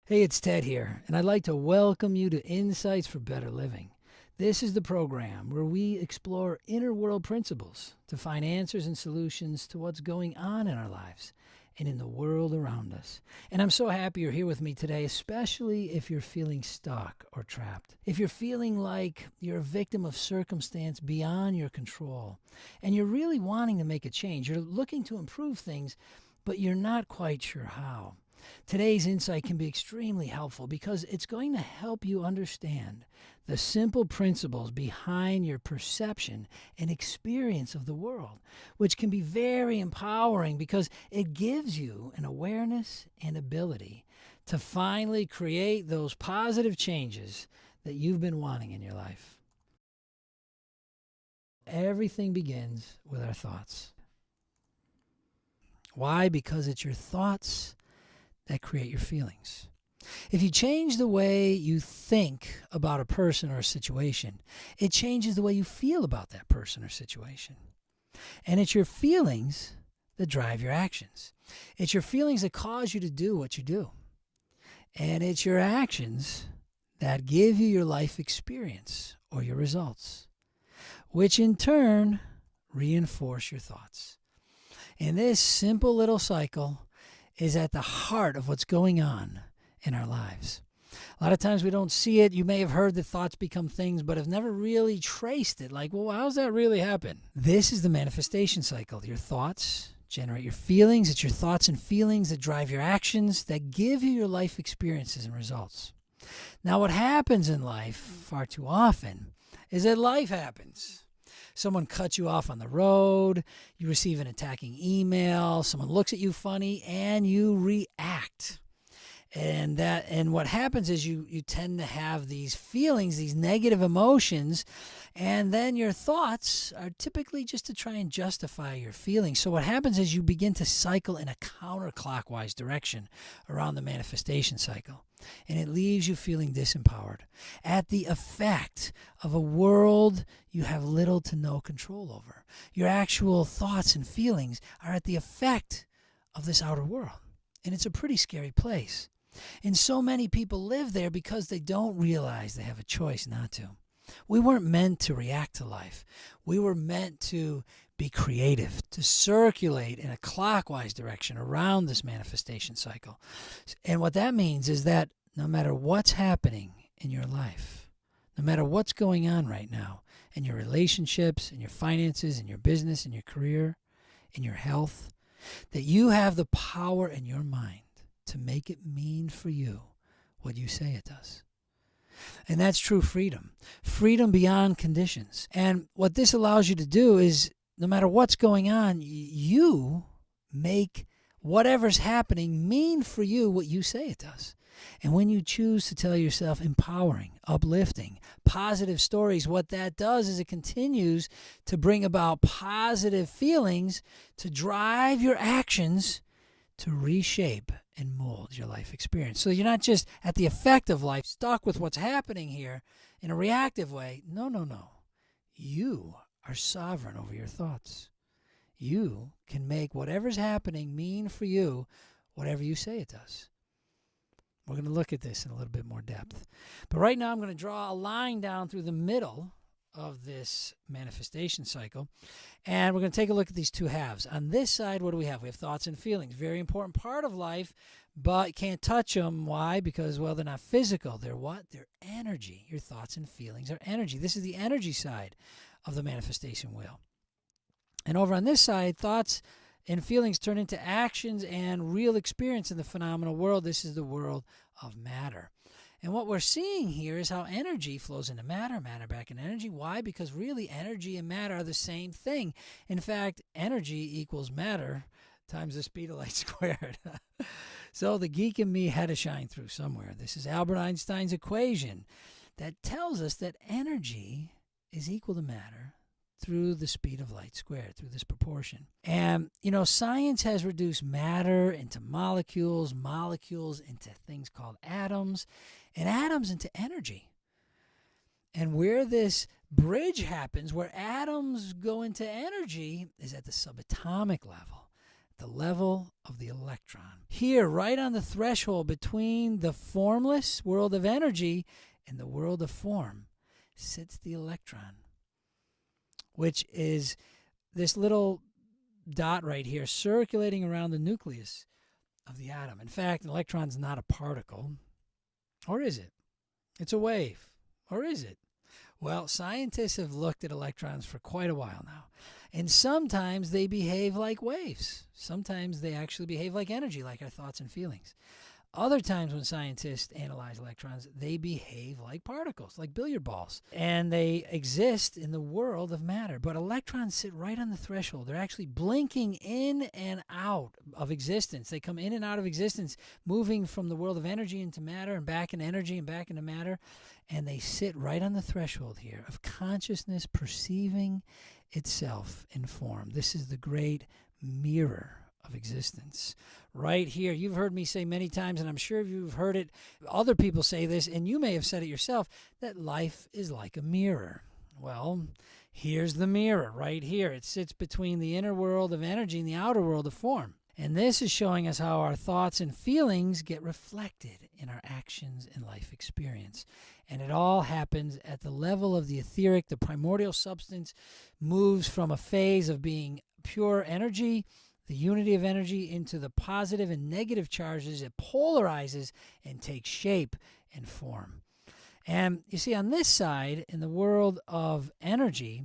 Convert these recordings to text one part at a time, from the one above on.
Hey, it's Ted here, and I'd like to welcome you to Insights for Better Living. This is the program where we explore inner world principles to find answers and solutions to what's going on in our lives and in the world around us. And I'm so happy you're here with me today, especially if you're feeling stuck or trapped. If you're feeling like you're a victim of circumstance beyond your control, and you're really wanting to make a change, you're looking to improve things, but you're not quite sure how. Today's insight can be extremely helpful because it's going to help you understand the simple principles behind your perception and experience of the world, which can be very empowering because it gives you an awareness and ability to finally create those positive changes that you've been wanting in your life. Everything begins with our thoughts. Why? Because it's your thoughts that create your feelings. If you change the way you think about a person or a situation, it changes the way you feel about that person or situation. And it's your feelings that drive your actions. It's your feelings that cause you to do what you do. And it's your actions that give you your life experience or your results, which in turn reinforce your thoughts. And this simple little cycle is at the heart of what's going on in our lives. A lot of times we don't see it. You may have heard that thoughts become things, but have never really traced it. Like, well, how does that really happen? This is the manifestation cycle. Your thoughts generate your feelings. It's your thoughts and feelings that drive your actions, that give you your life experiences and results. Now, what happens in life far too often is that life happens. Someone cuts you off on the road, you receive an attacking email, someone looks at you funny, and you react. And what happens is you tend to have these feelings, these negative emotions, and then your thoughts are typically just to try and justify your feelings. So what happens is you begin to cycle in a counterclockwise direction around the manifestation cycle. And it leaves you feeling disempowered at the effect of a world you have little to no control over. Your actual thoughts and feelings are at the effect of this outer world. And it's a pretty scary place. And so many people live there because they don't realize they have a choice not to. We weren't meant to react to life. We were meant to be creative, to circulate in a clockwise direction around this manifestation cycle. And what that means is that no matter what's happening in your life, no matter what's going on right now in your relationships, in your finances, in your business, in your career, in your health, that you have the power in your mind to make it mean for you what you say it does. And that's true freedom. Freedom beyond conditions. And what this allows you to do is, no matter what's going on, you make whatever's happening mean for you what you say it does. And when you choose to tell yourself empowering, uplifting, positive stories, what that does is it continues to bring about positive feelings to drive your actions to reshape and mold your life experience. So you're not just at the effect of life, stuck with what's happening here in a reactive way. No. You are sovereign over your thoughts. You can make whatever's happening mean for you whatever you say it does. We're going to look at this in a little bit more depth. But right now I'm going to draw a line down through the middle of this manifestation cycle. And we're going to take a look at these two halves. On this side, what do we have? We have thoughts and feelings. Very important part of life, but can't touch them. Why? Because, well, they're not physical. They're what? They're energy. Your thoughts and feelings are energy. This is the energy side of the manifestation wheel. And over on this side, thoughts and feelings turn into actions and real experience in the phenomenal world. This is the world of matter. And what we're seeing here is how energy flows into matter, matter back into energy. Why? Because really energy and matter are the same thing. In fact, energy equals matter times the speed of light squared. So the geek in me had to shine through somewhere. This is Albert Einstein's equation that tells us that energy is equal to matter through the speed of light squared, through this proportion. And, science has reduced matter into molecules, molecules into things called atoms, and atoms into energy. And where this bridge happens, where atoms go into energy, is at the subatomic level. the level of the electron. Here, right on the threshold between the formless world of energy and the world of form, sits the electron, which is this little dot right here circulating around the nucleus of the atom. In fact, an electron's not a particle. Or is it? It's a wave. Or is it? Well, scientists have looked at electrons for quite a while now. And sometimes they behave like waves. Sometimes they actually behave like energy, like our thoughts and feelings. Other times when scientists analyze electrons, they behave like particles, like billiard balls. And they exist in the world of matter. But electrons sit right on the threshold. They're actually blinking in and out of existence. They come in and out of existence, moving from the world of energy into matter and back into energy and back into matter. And they sit right on the threshold here of consciousness perceiving itself in form. This is the great mirror of existence. Right here, you've heard me say many times, and I'm sure you've heard it, other people say this, and you may have said it yourself, that life is like a mirror. Well, here's the mirror right here. It sits between the inner world of energy and the outer world of form. And this is showing us how our thoughts and feelings get reflected in our actions and life experience. And it all happens at the level of the etheric. The primordial substance moves from a phase of being pure energy, the unity of energy, into the positive and negative charges. It polarizes and takes shape and form. And you see, on this side, in the world of energy,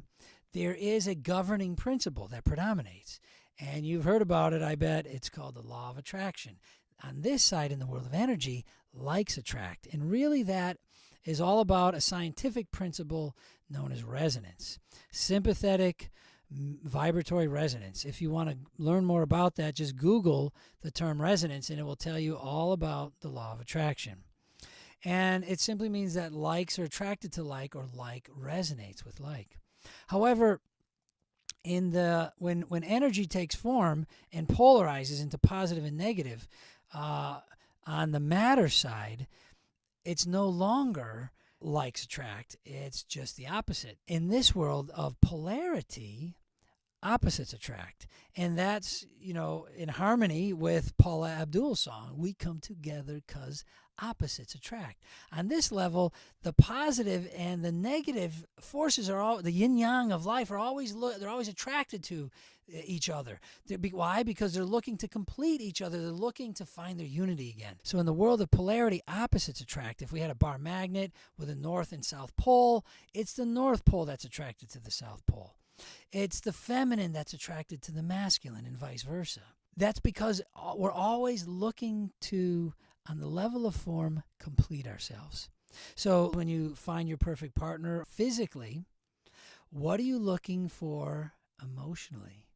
there is a governing principle that predominates. And you've heard about it, I bet. It's called the law of attraction. On this side, in the world of energy, likes attract. And really that is all about a scientific principle known as resonance. Sympathetic vibratory resonance. If you want to learn more about that, just Google the term resonance and it will tell you all about the law of attraction. And it simply means that likes are attracted to like, or like resonates with like. However, when energy takes form and polarizes into positive and negative, on the matter side, it's no longer likes attract, it's just the opposite. In this world of polarity, opposites attract. And that's, in harmony with Paula Abdul's song, "We Come Together 'Cause Opposites Attract." On this level, the positive and the negative forces are all, the yin yang of life, are always they're always attracted to each other. Why? Because they're looking to complete each other. They're looking to find their unity again. So in the world of polarity, opposites attract. If we had a bar magnet with a north and south pole, it's the north pole that's attracted to the south pole. It's the feminine that's attracted to the masculine and vice versa. That's because we're always looking to, on the level of form, complete ourselves. So when you find your perfect partner physically, what are you looking for emotionally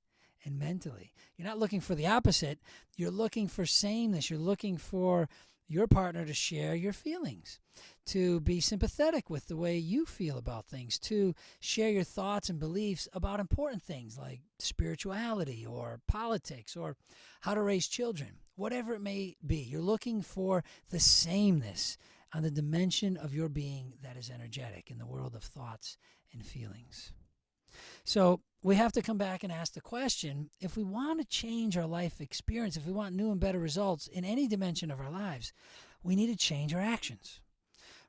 and mentally? You're not looking for the opposite. You're looking for sameness. You're looking for your partner to share your feelings, to be sympathetic with the way you feel about things, to share your thoughts and beliefs about important things like spirituality or politics or how to raise children, whatever it may be. You're looking for the sameness on the dimension of your being that is energetic in the world of thoughts and feelings. So we have to come back and ask the question, if we want to change our life experience, if we want new and better results in any dimension of our lives, we need to change our actions,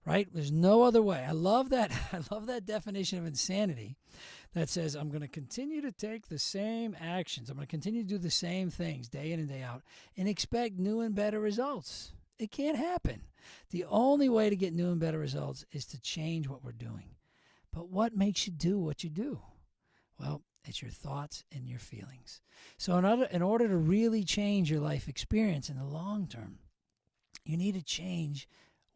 right? There's no other way. I love that definition of insanity that says, I'm going to continue to take the same actions. I'm going to continue to do the same things day in and day out and expect new and better results. It can't happen. The only way to get new and better results is to change what we're doing. But what makes you do what you do? Well, it's your thoughts and your feelings. So in order to really change your life experience in the long term, you need to change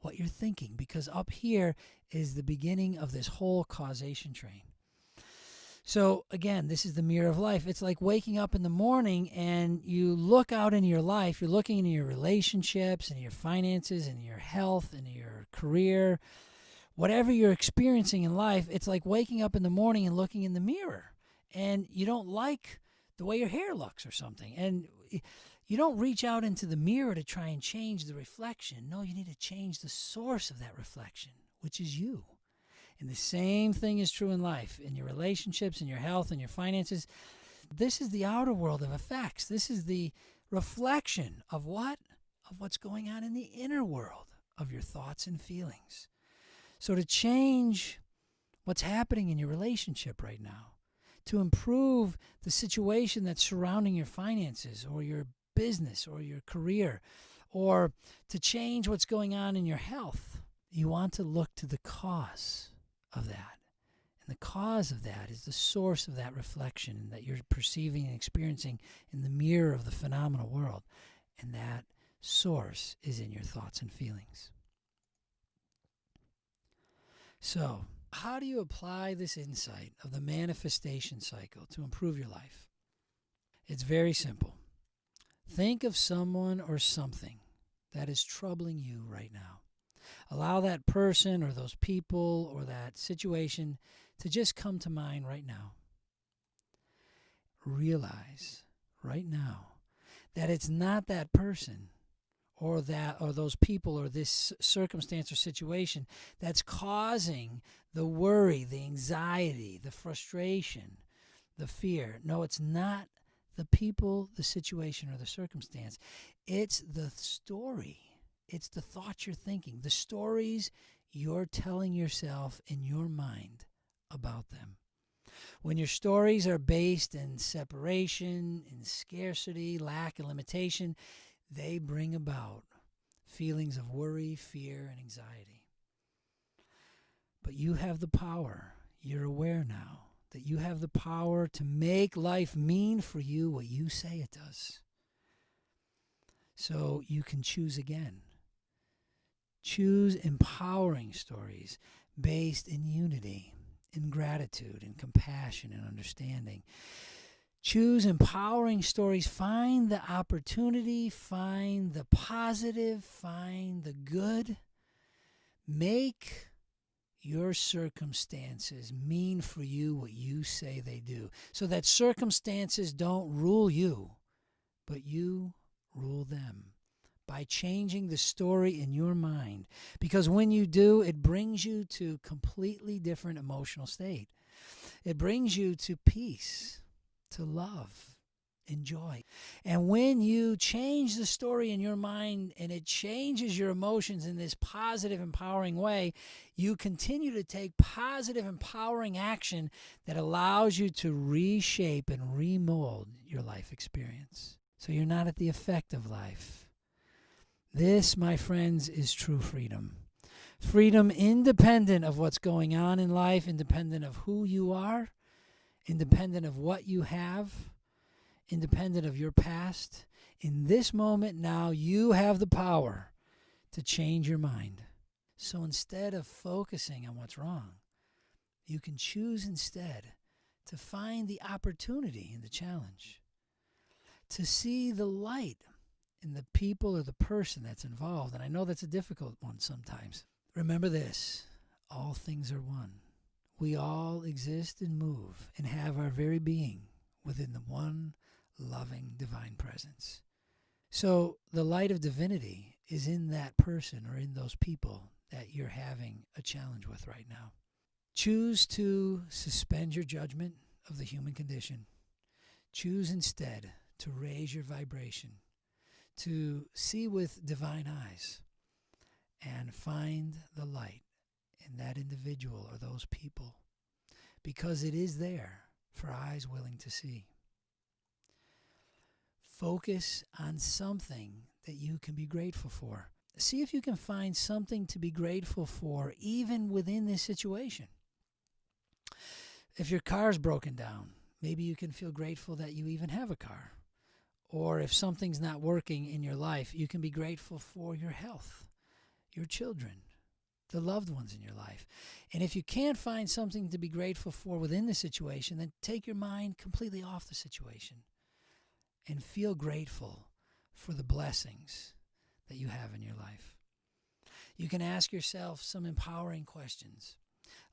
what you're thinking, because up here is the beginning of this whole causation train. So again, this is the mirror of life. It's like waking up in the morning and you look out into your life, you're looking into your relationships and your finances and your health and your career, whatever you're experiencing in life. It's like waking up in the morning and looking in the mirror and you don't like the way your hair looks or something. And you don't reach out into the mirror to try and change the reflection. No, you need to change the source of that reflection, which is you. And the same thing is true in life, in your relationships, in your health, in your finances. This is the outer world of effects. This is the reflection of what? Of what's going on in the inner world of your thoughts and feelings. So to change what's happening in your relationship right now, to improve the situation that's surrounding your finances or your business or your career, or to change what's going on in your health, you want to look to the cause of that. And the cause of that is the source of that reflection that you're perceiving and experiencing in the mirror of the phenomenal world. And that source is in your thoughts and feelings. So, how do you apply this insight of the manifestation cycle to improve your life? It's very simple. Think of someone or something that is troubling you right now. Allow that person or those people or that situation to just come to mind right now. Realize right now that it's not that person or those people or this circumstance or situation that's causing the worry, the anxiety, the frustration, the fear. No, it's not the people, the situation, or the circumstance. It's the story. It's the thoughts you're thinking, the stories you're telling yourself in your mind about them. When your stories are based in separation, in scarcity, lack, and limitation, they bring about feelings of worry, fear, and anxiety. But you have the power. You're aware now that you have the power to make life mean for you what you say it does. So you can choose again. Choose empowering stories based in unity, in gratitude, in compassion, and understanding. Choose empowering stories. Find the opportunity, find the positive, find the good. Make your circumstances mean for you what you say they do, so that circumstances don't rule you, but you rule them by changing the story in your mind. Because when you do, it brings you to a completely different emotional state. It brings you to peace, to love, and joy. And when you change the story in your mind and it changes your emotions in this positive, empowering way, you continue to take positive, empowering action that allows you to reshape and remold your life experience. So you're not at the effect of life. This, my friends, is true freedom. Freedom independent of what's going on in life, independent of who you are, independent of what you have, independent of your past. In this moment now, you have the power to change your mind. So instead of focusing on what's wrong, you can choose instead to find the opportunity in the challenge, to see the light in the people or the person that's involved. And I know that's a difficult one sometimes. Remember this, all things are one. We all exist and move and have our very being within the one loving divine presence. So the light of divinity is in that person or in those people that you're having a challenge with right now. Choose to suspend your judgment of the human condition. Choose instead to raise your vibration, to see with divine eyes and find the light in that individual or those people, because it is there for eyes willing to see. Focus on something that you can be grateful for. See if you can find something to be grateful for even within this situation. If your car's broken down, maybe you can feel grateful that you even have a car. Or if something's not working in your life, you can be grateful for your health, your children, the loved ones in your life. And if you can't find something to be grateful for within the situation, then take your mind completely off the situation and feel grateful for the blessings that you have in your life. You can ask yourself some empowering questions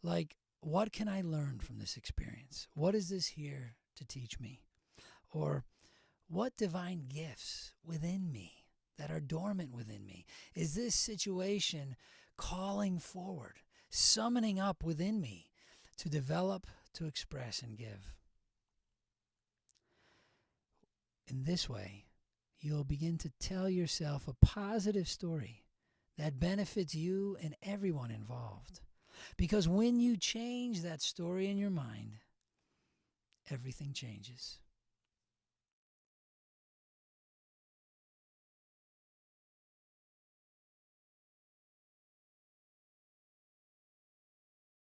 like, what can I learn from this experience? What is this here to teach me? Or what divine gifts within me that are dormant within me is this situation calling forward, summoning up within me to develop, to express, and give? In this way, you'll begin to tell yourself a positive story that benefits you and everyone involved. Because when you change that story in your mind, everything changes.